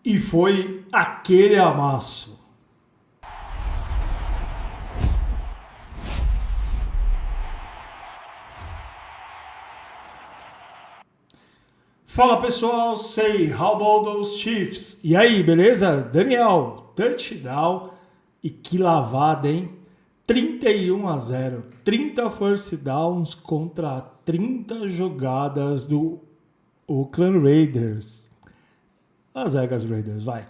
E foi aquele amasso. Fala pessoal, say how about those Chiefs? E aí, beleza? Daniel, touchdown e que lavada, hein? 31-0, 30 first downs contra 30 jogadas do Oakland Raiders. Las Vegas Raiders, vai.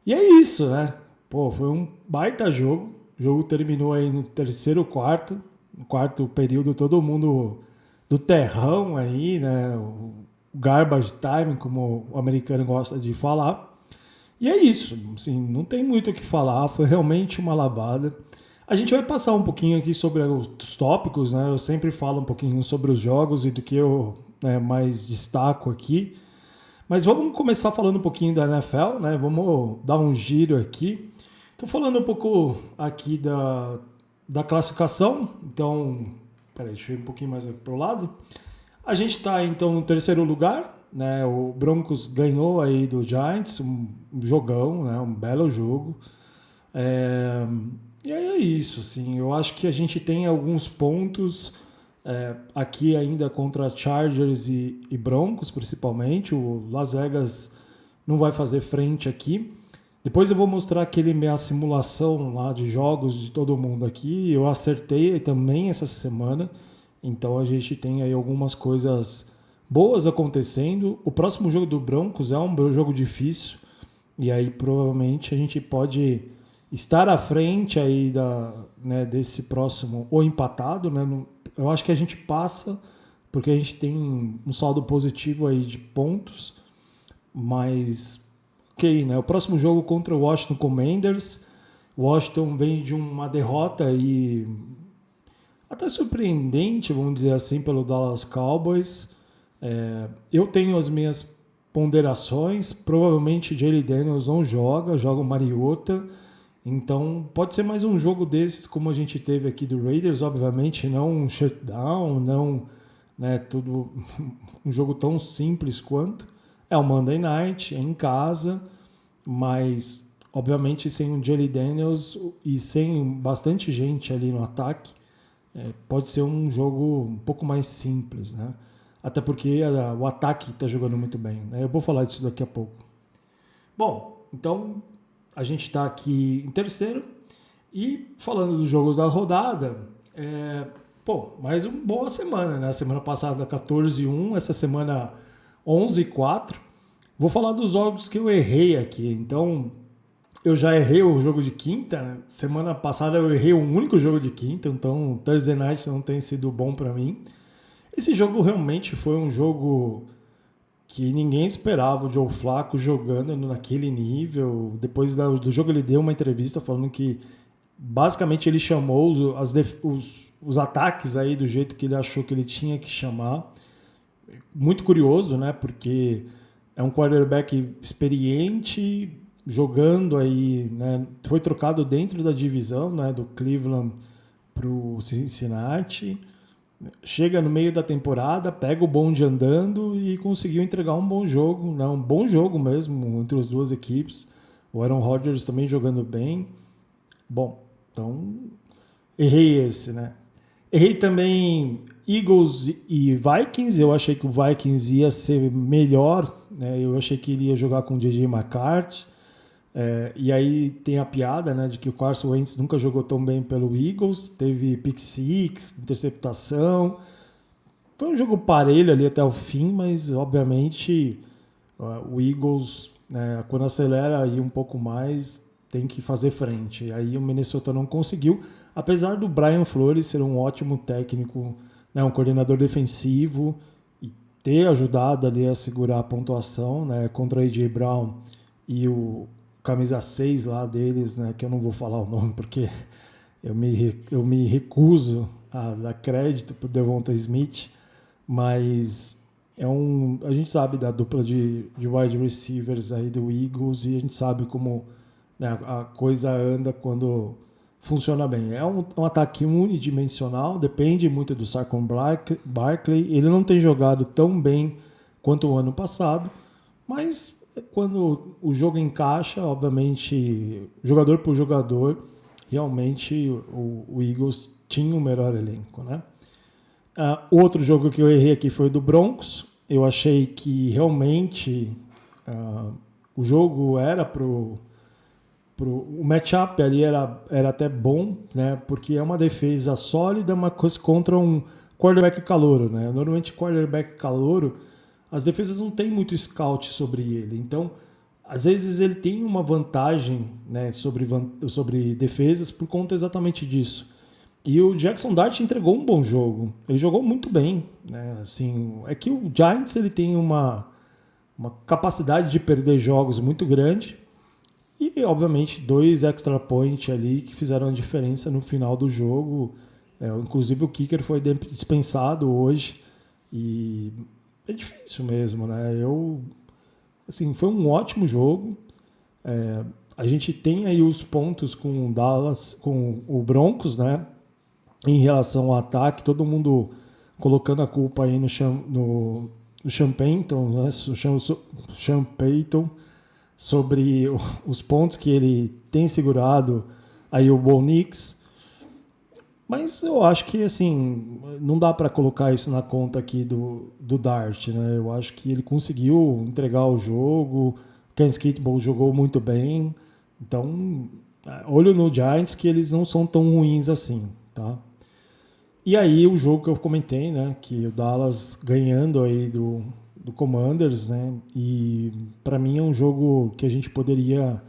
E é isso, né? Pô, foi um baita jogo. O jogo terminou aí no terceiro quarto. No quarto período, todo mundo do terrão aí, né? O garbage time, como o americano gosta de falar. E é isso, assim, não tem muito o que falar. Foi realmente uma lavada. A gente vai passar um pouquinho aqui sobre os tópicos, né? Eu sempre falo um pouquinho sobre os jogos e do que eu mais destaco aqui. Mas vamos começar falando um pouquinho da NFL, né? Vamos dar um giro aqui. Estou falando um pouco aqui da classificação. Então, peraí, deixa eu ir um pouquinho mais aqui para o lado. A gente está, então, no terceiro lugar, né? O Broncos ganhou aí do Giants, um jogão, né? Um belo jogo. E aí é isso, assim. Eu acho que a gente tem alguns pontos aqui ainda contra Chargers e Broncos, principalmente. O Las Vegas não vai fazer frente aqui. Depois eu vou mostrar minha simulação lá de jogos de todo mundo aqui. Eu acertei também essa semana. Então a gente tem aí algumas coisas boas acontecendo. O próximo jogo do Broncos é um jogo difícil. E aí provavelmente a gente pode estar à frente aí desse próximo, ou empatado, né? Eu acho que a gente passa, porque a gente tem um saldo positivo aí de pontos, mas ok, né? O próximo jogo contra o Washington Commanders. Washington vem de uma derrota aí até surpreendente, vamos dizer assim, pelo Dallas Cowboys. Eu tenho as minhas ponderações, provavelmente Jayden Daniels não joga o Mariota. Então, pode ser mais um jogo desses, como a gente teve aqui do Raiders, obviamente, não um shutdown, não tudo um jogo tão simples quanto. É o Monday Night, é em casa, mas, obviamente, sem o Jayden Daniels e sem bastante gente ali no ataque, pode ser um jogo um pouco mais simples, né? Até porque o ataque está jogando muito bem, né? Eu vou falar disso daqui a pouco. Bom, então a gente está aqui em terceiro e falando dos jogos da rodada, mais uma boa semana, né? Semana passada 14-1, essa semana 11-4. Vou falar dos jogos que eu errei aqui. Então, eu já errei o jogo de quinta, né? Semana passada eu errei um único jogo de quinta, então Thursday Night não tem sido bom para mim. Esse jogo realmente foi um jogo que ninguém esperava, o Joe Flacco jogando naquele nível. Depois do jogo ele deu uma entrevista falando que basicamente ele chamou os ataques aí do jeito que ele achou que ele tinha que chamar. Muito curioso, né? Porque é um quarterback experiente, jogando aí, né? Foi trocado dentro da divisão, né? Do Cleveland para o Cincinnati. Chega no meio da temporada, pega o bonde andando e conseguiu entregar um bom jogo, né? Um bom jogo mesmo entre as duas equipes. O Aaron Rodgers também jogando bem. Bom, então errei esse, né? Errei também Eagles e Vikings. Eu achei que o Vikings ia ser melhor, né? Eu achei que ele ia jogar com o J.J. McCarthy. E aí tem a piada, né, de que o Carson Wentz nunca jogou tão bem pelo Eagles, teve pick six, interceptação. Foi um jogo parelho ali até o fim, mas obviamente o Eagles, né, quando acelera aí um pouco mais, tem que fazer frente. E aí o Minnesota não conseguiu, apesar do Brian Flores ser um ótimo técnico, né, um coordenador defensivo e ter ajudado ali a segurar a pontuação, né, contra a A.J. Brown e o camisa 6 lá deles, né, que eu não vou falar o nome porque eu me recuso a dar crédito pro Devonta Smith, mas a gente sabe da dupla de wide receivers aí do Eagles e a gente sabe como, né, a coisa anda quando funciona bem. É um ataque unidimensional, depende muito do Saquon Barkley. Ele não tem jogado tão bem quanto o ano passado, mas quando o jogo encaixa, obviamente, jogador por jogador, realmente o Eagles tinha o melhor elenco, né? Outro jogo que eu errei aqui foi o do Broncos. Eu achei que realmente o jogo era o matchup ali era até bom, né? Porque é uma defesa sólida, mas contra um quarterback calouro, né? Normalmente quarterback calouro, as defesas não têm muito scout sobre ele. Então, às vezes ele tem uma vantagem, né, sobre defesas por conta exatamente disso. E o Jackson Dart entregou um bom jogo. Ele jogou muito bem, né? Assim, é que o Giants ele tem uma capacidade de perder jogos muito grande. E, obviamente, 2 extra points ali que fizeram a diferença no final do jogo. Inclusive, o kicker foi dispensado hoje. E é difícil mesmo, né? Assim, foi um ótimo jogo. A gente tem aí os pontos com o Dallas, com o Broncos, né? Em relação ao ataque, todo mundo colocando a culpa aí no Sean Payton, né? Sean Payton, sobre os pontos que ele tem segurado aí o Bo Nix. Mas eu acho que assim não dá para colocar isso na conta aqui do Dart, né? Eu acho que ele conseguiu entregar o jogo. Ken Skidmore jogou muito bem. Então, olho no Giants que eles não são tão ruins assim, tá? E aí o jogo que eu comentei, né, que o Dallas ganhando aí do Commanders, né? E para mim é um jogo que a gente poderia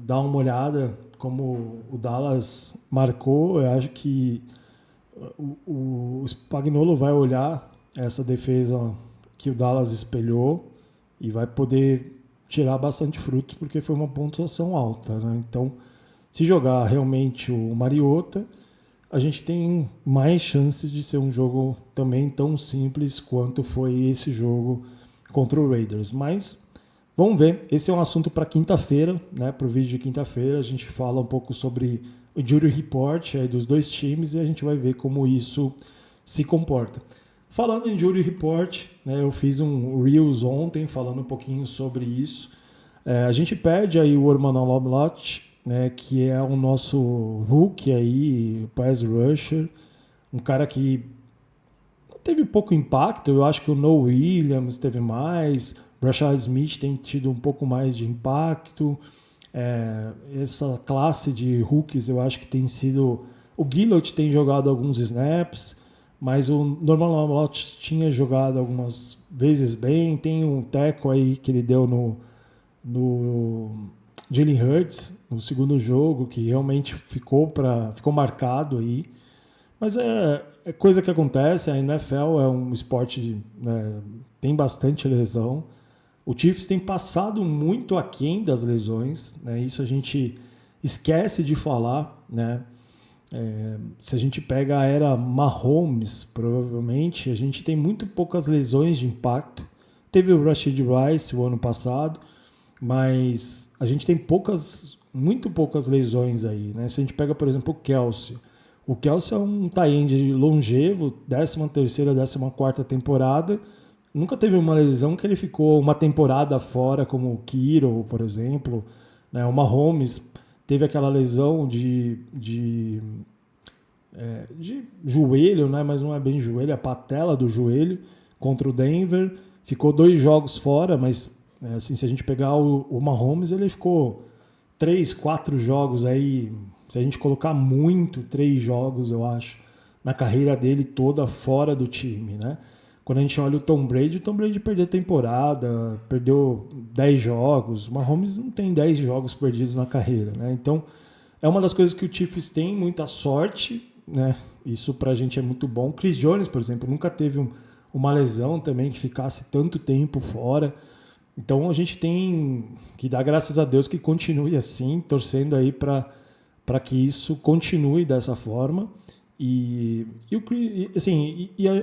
dar uma olhada como o Dallas marcou. Eu acho que o Spagnuolo vai olhar essa defesa que o Dallas espelhou e vai poder tirar bastante frutos porque foi uma pontuação alta, né? Então, se jogar realmente o Mariota, a gente tem mais chances de ser um jogo também tão simples quanto foi esse jogo contra o Raiders. Mas vamos ver, esse é um assunto para quinta-feira, né? Para o vídeo de quinta-feira, a gente fala um pouco sobre o Injury Report aí dos dois times e a gente vai ver como isso se comporta. Falando em Injury Report, né, eu fiz um Reels ontem falando um pouquinho sobre isso. A gente perde aí o Orman Lomlot, né, que é o nosso Hulk aí, pass rusher, um cara que teve pouco impacto. Eu acho que o Noah Williams teve mais, o Rashad Smith tem tido um pouco mais de impacto. Essa classe de rookies eu acho que tem sido... O Gillott tem jogado alguns snaps, mas o Norman Lomlot tinha jogado algumas vezes bem. Tem um teco aí que ele deu no Jalen Hurts no segundo jogo, que realmente ficou marcado aí. Mas é coisa que acontece. A NFL é um esporte, né, tem bastante lesão. O Chiefs tem passado muito aquém das lesões, né? Isso a gente esquece de falar, né? Se a gente pega a era Mahomes, provavelmente, a gente tem muito poucas lesões de impacto. Teve o Rashid Rice o ano passado, mas a gente tem muito poucas lesões aí, né? Se a gente pega, por exemplo, o Kelce é um tight end longevo, 13ª, 14ª temporada. Nunca teve uma lesão que ele ficou uma temporada fora, como o Kiro, por exemplo, né? O Mahomes teve aquela lesão de joelho, né? Mas não é bem joelho, é a patela do joelho contra o Denver. Ficou 2 jogos fora, mas assim, se a gente pegar o Mahomes, ele ficou 3, 4 jogos aí. Se a gente colocar muito, 3 jogos, eu acho, na carreira dele toda fora do time, né? Quando a gente olha o Tom Brady perdeu temporada, perdeu 10 jogos. O Mahomes não tem 10 jogos perdidos na carreira, né? Então, é uma das coisas que o Chiefs tem, muita sorte, né? Isso pra gente é muito bom. Chris Jones, por exemplo, nunca teve uma lesão também que ficasse tanto tempo fora. Então, a gente tem que dar graças a Deus que continue assim, torcendo aí para que isso continue dessa forma. A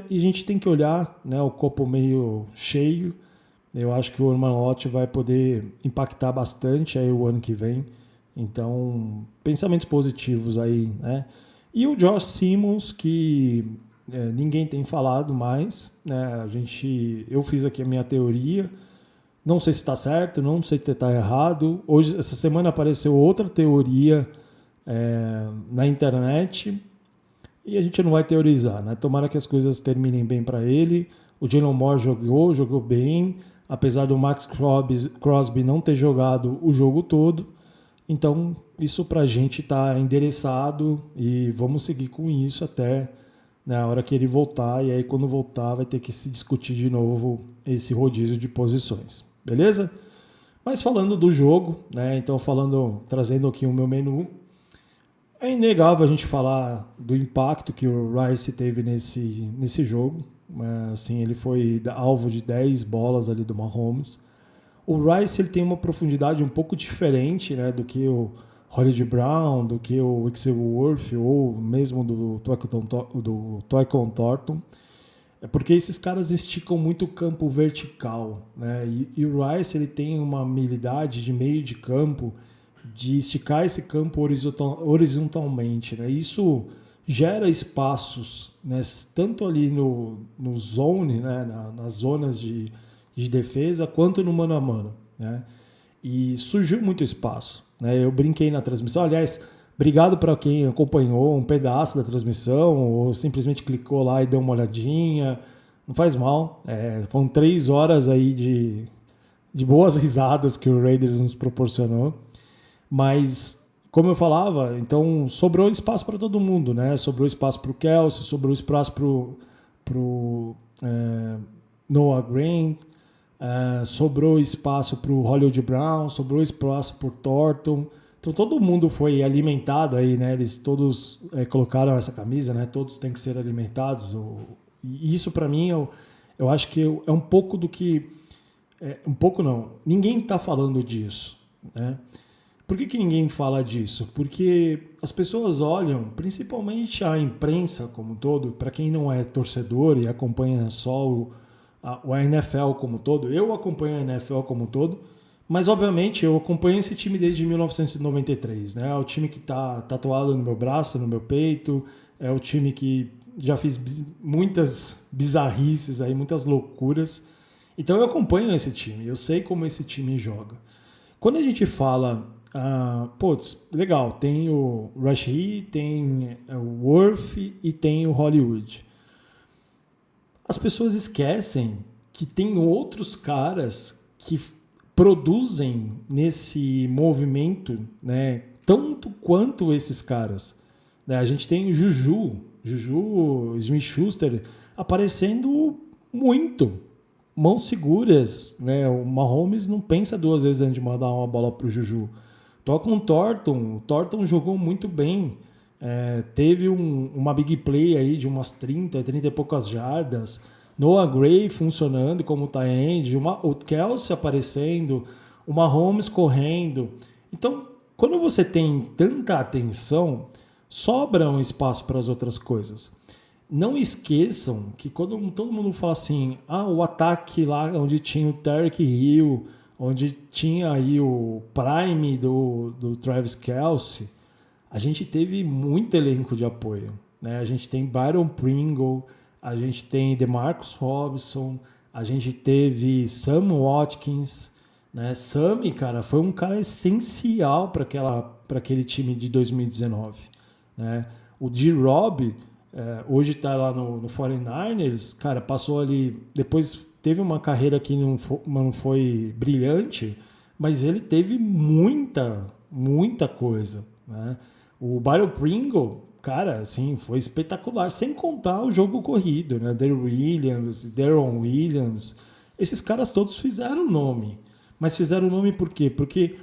gente tem que olhar, né, o copo meio cheio. Eu acho que o Orman Lott vai poder impactar bastante aí o ano que vem. Então, pensamentos positivos aí, né? E o Josh Simmons, que ninguém tem falado mais, né? Eu fiz aqui a minha teoria. Não sei se está certo, não sei se está errado. Hoje, essa semana apareceu outra teoria na internet e a gente não vai teorizar, né? Tomara que as coisas terminem bem para ele. O Jalen Moore jogou bem, apesar do Max Crosby não ter jogado o jogo todo. Então, isso para a gente está endereçado e vamos seguir com isso até na hora que ele voltar. E aí, quando voltar, vai ter que se discutir de novo esse rodízio de posições. Beleza? Mas falando do jogo, né? Então, trazendo aqui o meu menu, é inegável a gente falar do impacto que o Rice teve nesse jogo. Assim, ele foi alvo de 10 bolas ali do Mahomes. O Rice ele tem uma profundidade um pouco diferente, né, do que o Hollywood Brown, do que o Worth ou mesmo do Tyquan Thornton. É porque esses caras esticam muito o campo vertical, né? E o Rice ele tem uma habilidade de meio de campo de esticar esse campo horizontalmente, né? Isso gera espaços, né? Tanto ali no zone, né? Nas zonas de defesa, quanto no mano a mano, né? E surgiu muito espaço, né? Eu brinquei na transmissão, aliás, obrigado para quem acompanhou um pedaço da transmissão ou simplesmente clicou lá e deu uma olhadinha. Não faz mal. Foram 3 horas aí de boas risadas que o Raiders nos proporcionou. Mas, como eu falava, então sobrou espaço para todo mundo, né? Sobrou espaço para o Kelce, sobrou espaço para o Noah Grant, sobrou espaço para o Hollywood Brown, sobrou espaço para o Thornton. Então todo mundo foi alimentado aí, né? Eles todos colocaram essa camisa, né? Todos têm que ser alimentados. E isso para mim eu acho que é um pouco do que um pouco não. Ninguém está falando disso, né? Por que ninguém fala disso? Porque as pessoas olham, principalmente a imprensa como um todo, para quem não é torcedor e acompanha só a NFL como um todo. Eu acompanho a NFL como um todo. Mas, obviamente, eu acompanho esse time desde 1993, né? É o time que está tatuado no meu braço, no meu peito. É o time que já fiz muitas bizarrices aí, muitas loucuras. Então, eu acompanho esse time. Eu sei como esse time joga. Quando a gente fala... legal, tem o Rashee, tem o Worth e tem o Hollywood. As pessoas esquecem que tem outros caras que produzem nesse movimento, né, tanto quanto esses caras. Né? A gente tem o Juju Smith-Schuster aparecendo muito, mãos seguras, né? O Mahomes não pensa 2 vezes antes de mandar uma bola para o Juju. Toca um Thornton, o Thornton jogou muito bem, teve uma big play aí de umas 30 e poucas jardas. Noah Gray funcionando como tight end, o Kelce aparecendo, o Mahomes correndo. Então, quando você tem tanta atenção, sobra um espaço para as outras coisas. Não esqueçam que quando todo mundo fala assim, o ataque lá onde tinha o Tyreek Hill, onde tinha aí o prime do Travis Kelce, a gente teve muito elenco de apoio, né? A gente tem Byron Pringle, a gente tem DeMarcus Robinson, a gente teve Sam Watkins, né? Sammy, cara, foi um cara essencial para aquele time de 2019, né? O D-Rob, hoje está lá no 49ers, cara, passou ali, depois teve uma carreira que não foi brilhante, mas ele teve muita coisa, né? O Byron Pringle, cara, assim, foi espetacular, sem contar o jogo corrido, né? Darren Williams, esses caras todos fizeram nome. Mas fizeram nome por quê? Porque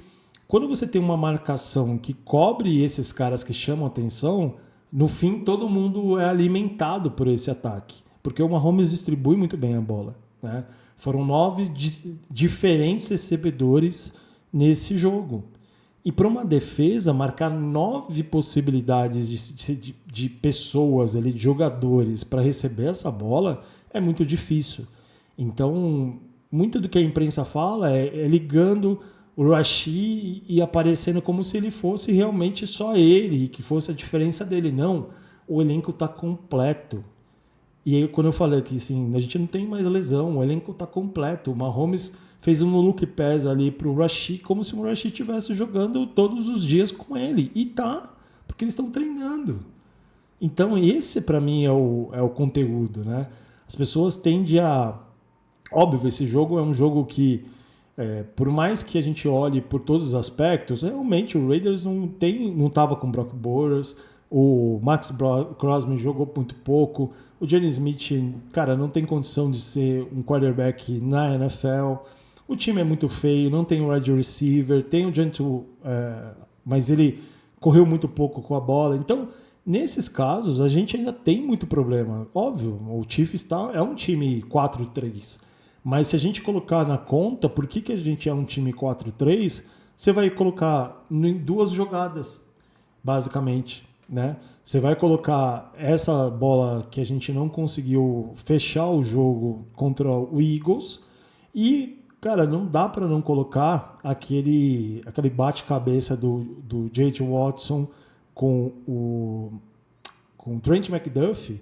quando você tem uma marcação que cobre esses caras que chamam atenção, no fim todo mundo é alimentado por esse ataque. Porque o Mahomes distribui muito bem a bola, né? Foram 9 diferentes recebedores nesse jogo. E para uma defesa, marcar 9 possibilidades de pessoas, ali, de jogadores, para receber essa bola é muito difícil. Então, muito do que a imprensa fala é ligando o Rashee e aparecendo como se ele fosse realmente só ele, que fosse a diferença dele. Não, o elenco está completo. E aí, quando eu falei que assim, a gente não tem mais lesão, o elenco está completo. O Mahomes fez um look pass ali pro Rashid, como se o Rashid estivesse jogando todos os dias com ele. E tá, porque eles estão treinando. Então esse para mim é o conteúdo, né? As pessoas tendem a... Óbvio, esse jogo é um jogo que, por mais que a gente olhe por todos os aspectos, realmente o Raiders não estava com Brock Bowers, o Max Crosby jogou muito pouco, o Jenny Smith, cara, não tem condição de ser um quarterback na NFL, o time é muito feio, não tem um wide receiver, tem o Gentle, mas ele correu muito pouco com a bola, então... Nesses casos, a gente ainda tem muito problema. Óbvio, o Chiefs é um time 4-3. Mas se a gente colocar na conta por que a gente é um time 4-3, você vai colocar em 2 jogadas, basicamente. Né? Você vai colocar essa bola que a gente não conseguiu fechar o jogo contra o Eagles e, cara, não dá para não colocar aquele bate-cabeça do J.J. Watson com o Trent McDuffie,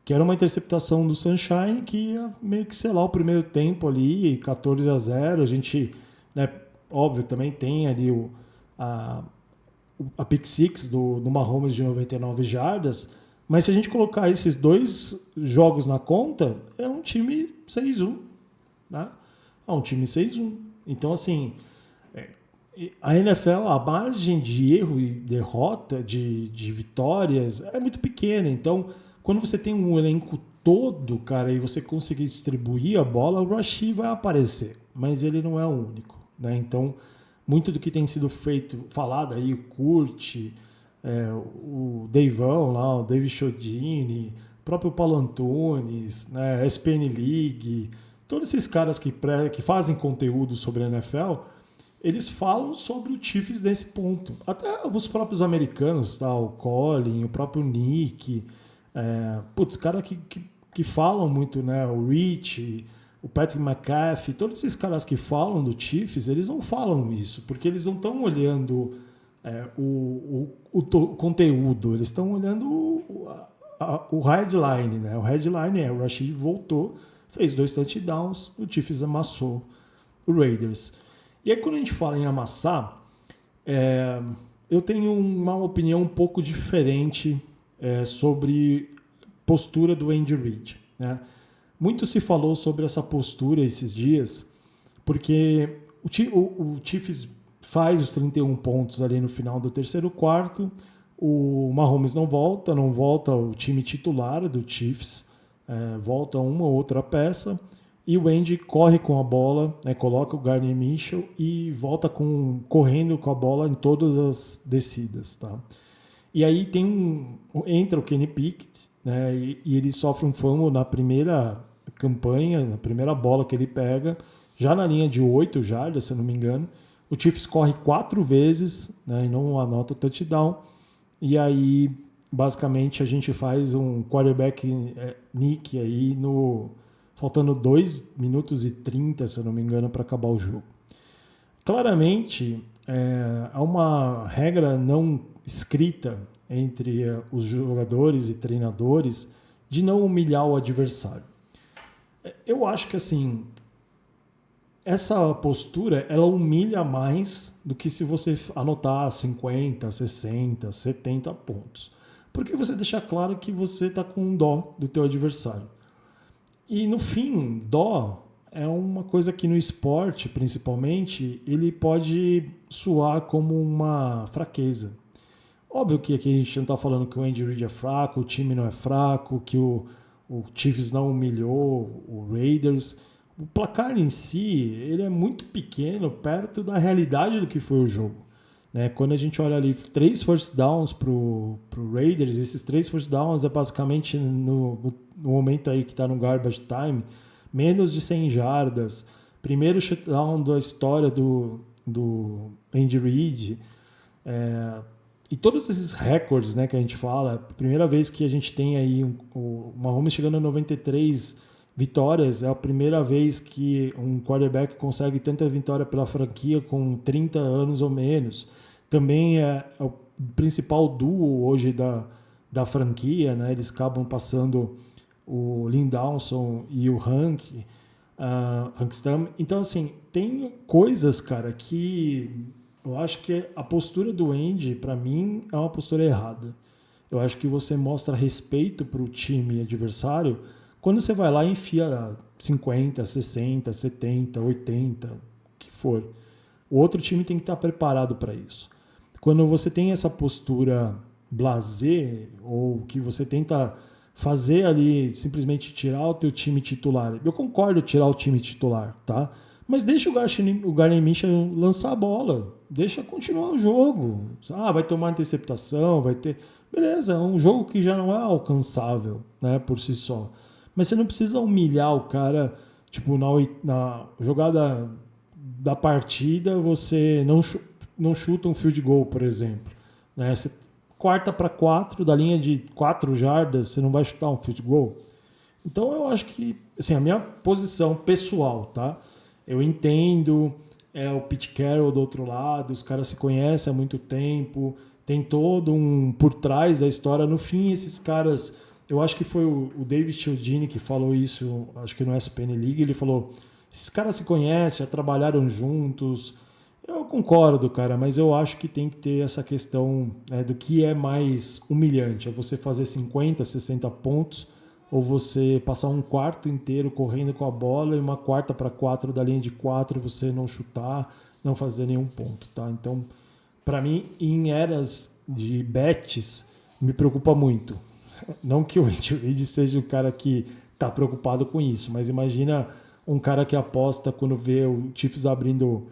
que era uma interceptação do Sunshine que ia meio que selar o primeiro tempo ali, 14-0. A gente, né, óbvio, também tem ali a pick six do Mahomes de 99 jardas, mas se a gente colocar esses 2 jogos na conta, é um time 6-1, né? É um time 6-1. Então, assim, a NFL, a margem de erro e derrota, de vitórias, é muito pequena. Então, quando você tem um elenco todo, cara, e você conseguir distribuir a bola, o Rashid vai aparecer. Mas ele não é o único, né? Então, muito do que tem sido falado aí, o Kurt, o Davão lá, o David Chodini, o próprio Paulo Antunes, né, a SPN League, todos esses caras que fazem conteúdo sobre a NFL, eles falam sobre o Chiefs nesse ponto. Até os próprios americanos, tá? O Colin, o próprio Nick, caras que falam muito, né? O Rich, o Patrick McAfee, todos esses caras que falam do Chiefs, eles não falam isso, porque eles não estão olhando o conteúdo, eles estão olhando o headline, né? O headline o Rashid voltou, fez 2 touchdowns, o Chiefs amassou o Raiders. E aí, quando a gente fala em amassar, eu tenho uma opinião um pouco diferente sobre postura do Andy Reid. Né? Muito se falou sobre essa postura esses dias, porque o Chiefs faz os 31 pontos ali no final do terceiro quarto, o Mahomes não volta o time titular do Chiefs, volta uma ou outra peça, e o Andy corre com a bola, né, coloca o Gardner Minshew e volta correndo com a bola em todas as descidas. Tá? E aí entra o Kenny Pickett, né, e ele sofre um fumble na primeira campanha, na primeira bola que ele pega, já na linha de 8 jardas, se eu não me engano. O Chiefs corre 4 vezes, né, e não anota o touchdown. E aí, basicamente, a gente faz um quarterback nick aí faltando 2 minutos e 30, se eu não me engano, para acabar o jogo. Claramente, há uma regra não escrita entre os jogadores e treinadores de não humilhar o adversário. Eu acho que, assim, essa postura, ela humilha mais do que se você anotar 50, 60, 70 pontos. Porque você deixa claro que você está com dó do teu adversário. E no fim, dó é uma coisa que no esporte, principalmente, ele pode soar como uma fraqueza. Óbvio que aqui a gente não está falando que o Andy Reid é fraco, o time não é fraco, que o Chiefs não humilhou o Raiders. O placar em si, ele é muito pequeno perto da realidade do que foi o jogo. Né? Quando a gente olha ali 3 first downs pro Raiders, esses 3 first downs é basicamente no momento aí que está no garbage time, menos de 100 jardas, primeiro shutdown da história do Andy Reid, e todos esses recordes, né, que a gente fala, primeira vez que a gente tem aí o Mahomes chegando a 93 vitórias, é a primeira vez que um quarterback consegue tanta vitória pela franquia com 30 anos ou menos. Também é o principal duo hoje da franquia, né? Eles acabam passando o Lynn Dawson e o Hank. Hanstam. Então, assim, tem coisas, cara, que eu acho que a postura do Andy, para mim, é uma postura errada. Eu acho que você mostra respeito para o time adversário quando você vai lá e enfia 50, 60, 70, 80, o que for. O outro time tem que estar preparado para isso. Quando você tem essa postura blasé, ou que você tenta fazer ali, simplesmente tirar o teu time titular. Eu concordo tirar o time titular, tá? Mas deixa o Gardner Minshew lançar a bola. Deixa continuar o jogo. Vai tomar interceptação, vai ter... Beleza, é um jogo que já não é alcançável, né, por si só. Mas você não precisa humilhar o cara, tipo, na jogada da partida, você não chuta um field goal, por exemplo. Né? Você quarta para 4, da linha de 4 jardas, você não vai chutar um field goal. Então eu acho que, assim, a minha posição pessoal, tá? Eu entendo, o Pete Carroll do outro lado, os caras se conhecem há muito tempo, tem todo um por trás da história. No fim, esses caras, eu acho que foi o David Chiodini que falou isso, acho que no SPN League, ele falou, esses caras se conhecem, já trabalharam juntos. Eu concordo, cara, mas eu acho que tem que ter essa questão, né, do que é mais humilhante. É você fazer 50, 60 pontos ou você passar um quarto inteiro correndo com a bola e uma quarta para 4 da linha de 4 você não chutar, não fazer nenhum ponto, tá? Então, para mim, em eras de bets, me preocupa muito. Não que o Andy Reid seja o cara que tá preocupado com isso, mas imagina um cara que aposta quando vê o Chiefs abrindo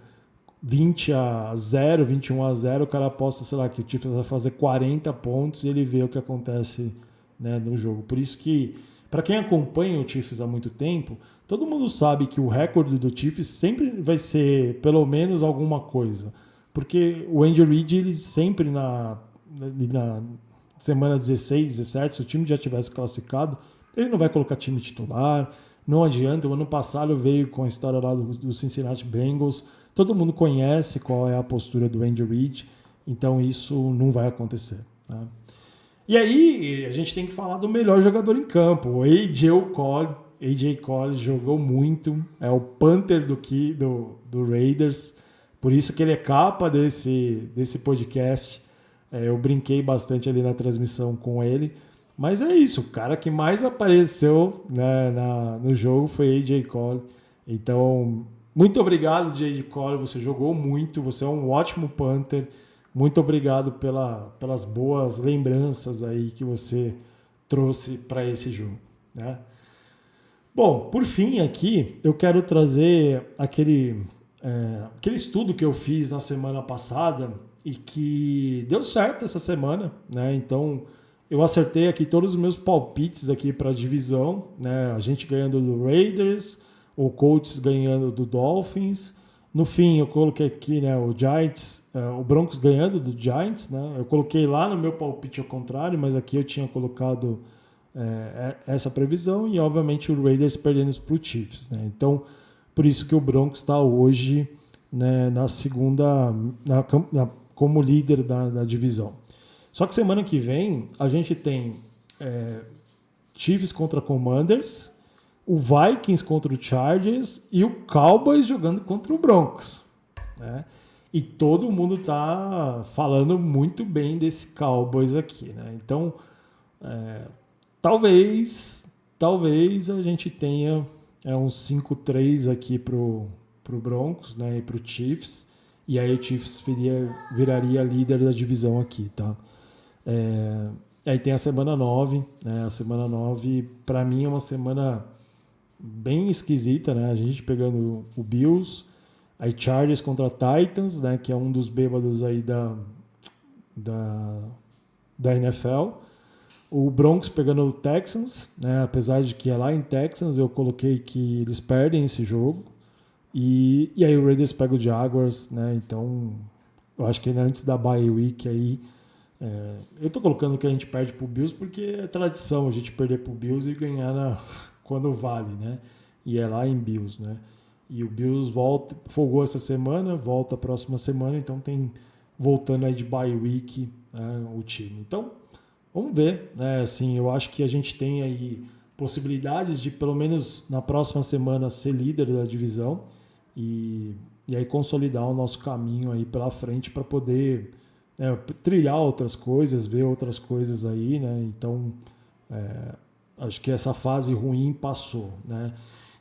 20-0, 21-0, o cara aposta, sei lá, que o Chiefs vai fazer 40 pontos e ele vê o que acontece, né, no jogo. Por isso que, para quem acompanha o Chiefs há muito tempo, todo mundo sabe que o recorde do Chiefs sempre vai ser pelo menos alguma coisa. Porque o Andy Reid, ele sempre na semana 16, 17, se o time já tivesse classificado, ele não vai colocar time titular, não adianta. O ano passado veio com a história lá do Cincinnati Bengals. Todo mundo conhece qual é a postura do Andy Reid, então isso não vai acontecer. Tá? E aí a gente tem que falar do melhor jogador em campo, o AJ Cole. AJ Cole jogou muito, é o punter do Raiders, por isso que ele é capa desse podcast. Eu brinquei bastante ali na transmissão com ele. Mas é isso, o cara que mais apareceu, né, no jogo foi AJ Cole. Então, muito obrigado, AJ Cole. Você jogou muito, você é um ótimo punter. Muito obrigado pelas boas lembranças aí que você trouxe para esse jogo, né? Bom, por fim aqui, eu quero trazer aquele estudo que eu fiz na semana passada e que deu certo essa semana, né? Então, eu acertei aqui todos os meus palpites aqui para a divisão, né? A gente ganhando do Raiders, o Colts ganhando do Dolphins. No fim, eu coloquei aqui, né, o Giants, o Broncos ganhando do Giants, né? Eu coloquei lá no meu palpite ao contrário, mas aqui eu tinha colocado essa previsão e, obviamente, o Raiders perdendo para o Chiefs, né? Então, por isso que o Broncos está hoje, né, na segunda, como líder da divisão. Só que semana que vem a gente tem Chiefs contra Commanders, o Vikings contra o Chargers e o Cowboys jogando contra o Broncos, né? E todo mundo tá falando muito bem desse Cowboys aqui, né? Então, talvez a gente tenha uns 5-3 aqui pro Broncos, né, e pro Chiefs, e aí o Chiefs viraria líder da divisão aqui, tá? Aí tem a semana 9, né? A semana 9 para mim é uma semana bem esquisita, né? A gente pegando o Bills, aí Chargers contra Titans, né, que é um dos bêbados aí da NFL. O Broncos pegando o Texans, né? Apesar de que é lá em Texans, eu coloquei que eles perdem esse jogo. E aí o Raiders pega o Jaguars, né? Então, eu acho que antes da bye week aí, eu tô colocando que a gente perde pro Bills porque é tradição a gente perder pro Bills e ganhar quando vale, né? E é lá em Bills, né? E o Bills folgou essa semana, volta a próxima semana, então tem voltando aí de bye week, né, o time. Então, vamos ver, né? Assim, eu acho que a gente tem aí possibilidades de, pelo menos na próxima semana, ser líder da divisão e aí consolidar o nosso caminho aí pela frente para poder trilhar outras coisas, ver outras coisas aí, né? Então, acho que essa fase ruim passou, né?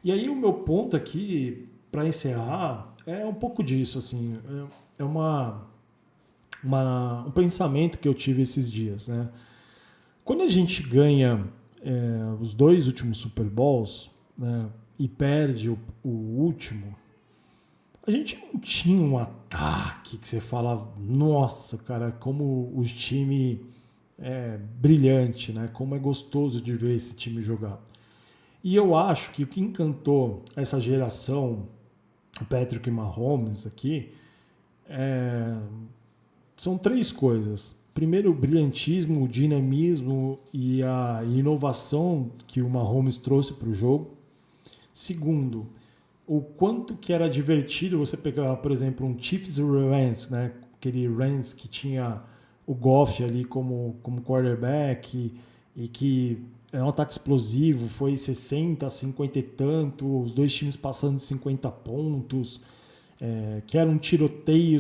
E aí o meu ponto aqui, para encerrar, é um pouco disso, assim, é um pensamento que eu tive esses dias, né? Quando a gente ganha os 2 últimos Super Bowls, né, e perde o último, a gente não tinha um ataque que você fala, nossa, cara, como o time é brilhante, né? Como é gostoso de ver esse time jogar. E eu acho que o que encantou essa geração, o Patrick Mahomes aqui, são 3 coisas. Primeiro, o brilhantismo, o dinamismo e a inovação que o Mahomes trouxe para o jogo. Segundo, o quanto que era divertido você pegar, por exemplo, um Chiefs Rams, né? Aquele Rams que tinha o Goff ali como quarterback e que é um ataque explosivo, foi 60, 50 e tanto, os 2 times passando de 50 pontos, que era um tiroteio,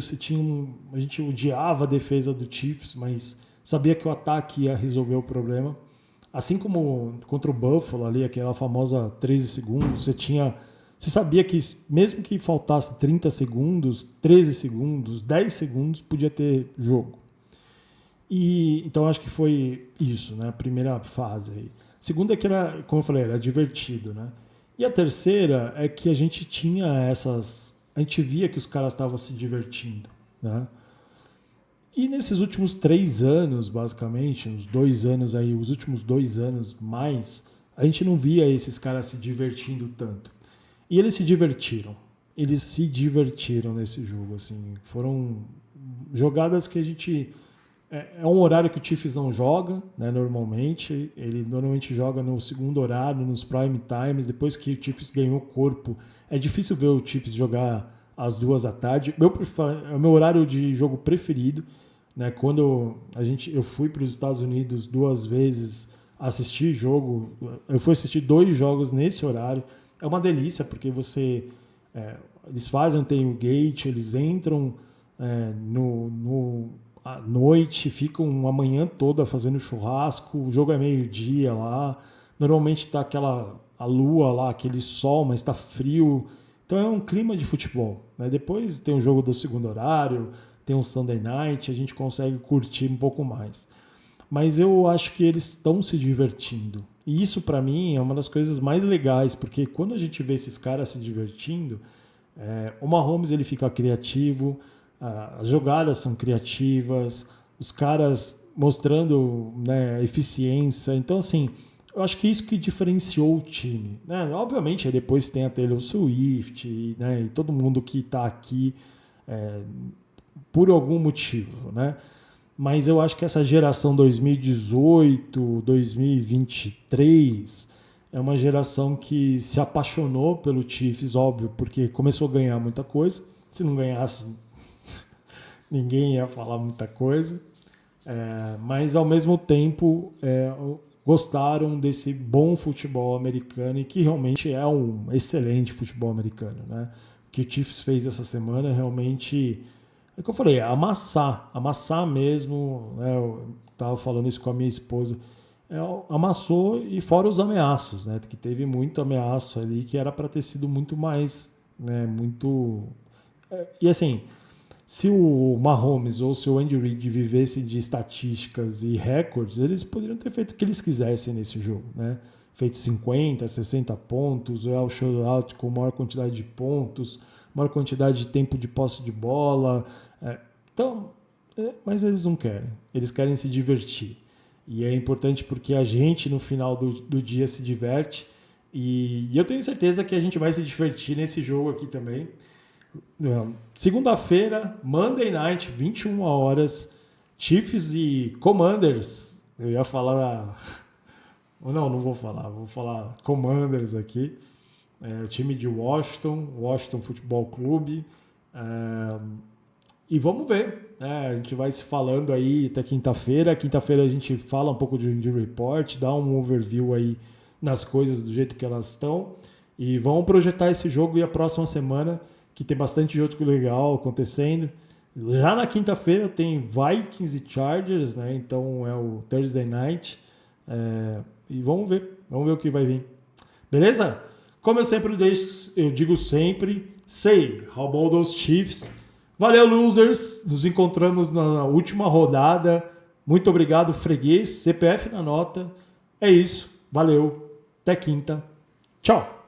a gente odiava a defesa do Chiefs, mas sabia que o ataque ia resolver o problema. Assim como contra o Buffalo ali, aquela famosa 13 segundos, você sabia que mesmo que faltasse 30 segundos, 13 segundos, 10 segundos, podia ter jogo. E então acho que foi isso, né? A primeira fase aí. Segunda é que era, como eu falei, era divertido, né? E a terceira é que a gente tinha a gente via que os caras estavam se divertindo, né? E nesses últimos 3 anos, basicamente, uns 2 anos aí, os últimos 2 anos mais, a gente não via esses caras se divertindo tanto. E eles se divertiram. Eles se divertiram nesse jogo, assim. Foram jogadas que a gente... É um horário que o Chiefs não joga, né, normalmente. Ele normalmente joga no segundo horário, nos prime times. Depois que o Chiefs ganhou corpo, é difícil ver o Chiefs jogar às 2 da tarde. É o meu horário de jogo preferido. Né? Quando eu fui para os Estados Unidos 2 vezes assistir jogo, eu fui assistir 2 jogos nesse horário. É uma delícia, porque eles fazem um tailgate, eles entram à noite, ficam uma manhã toda fazendo churrasco, o jogo é meio-dia lá, normalmente está a lua lá, aquele sol, mas está frio, então é um clima de futebol. Né? Depois tem o jogo do segundo horário, tem um Sunday Night, a gente consegue curtir um pouco mais. Mas eu acho que eles estão se divertindo. E isso, para mim, é uma das coisas mais legais, porque quando a gente vê esses caras se divertindo, o Mahomes ele fica criativo, as jogadas são criativas, os caras mostrando, né, eficiência. Então, assim, eu acho que isso que diferenciou o time. Né? Obviamente, depois tem a Taylor Swift, né, e todo mundo que está aqui por algum motivo, né? Mas eu acho que essa geração 2018, 2023 é uma geração que se apaixonou pelo Chiefs, óbvio, porque começou a ganhar muita coisa. Se não ganhasse, ninguém ia falar muita coisa. Mas, ao mesmo tempo, gostaram desse bom futebol americano e que realmente é um excelente futebol americano. Né? O que o Chiefs fez essa semana realmente... É o que eu falei, amassar mesmo, né? Eu estava falando isso com a minha esposa, amassou e fora os ameaços, né? Que teve muito ameaço ali que era para ter sido muito mais, né? E assim, se o Mahomes ou se o Andy Reid vivesse de estatísticas e recordes, eles poderiam ter feito o que eles quisessem nesse jogo, né? Feito 50, 60 pontos, o shootout com maior quantidade de pontos, maior quantidade de tempo de posse de bola. Mas eles não querem. Eles querem se divertir. E é importante porque a gente, no final do dia, se diverte. E eu tenho certeza que a gente vai se divertir nesse jogo aqui também. Segunda-feira, Monday Night, 21 horas, Chiefs e Commanders. Eu ia falar... Não vou falar. Vou falar Commanders aqui. O time de Washington Futebol Clube. E vamos ver. Né? A gente vai se falando aí até quinta-feira. Quinta-feira a gente fala um pouco de Injury Report, dá um overview aí nas coisas do jeito que elas estão. E vamos projetar esse jogo e a próxima semana, que tem bastante jogo legal acontecendo. Já na quinta-feira tem Vikings e Chargers, né? Então é o Thursday Night. E vamos ver o que vai vir. Beleza? Como eu sempre eu digo sempre, say, how about those Chiefs? Valeu, losers! Nos encontramos na última rodada. Muito obrigado, freguês. CPF na nota. É isso. Valeu. Até quinta. Tchau!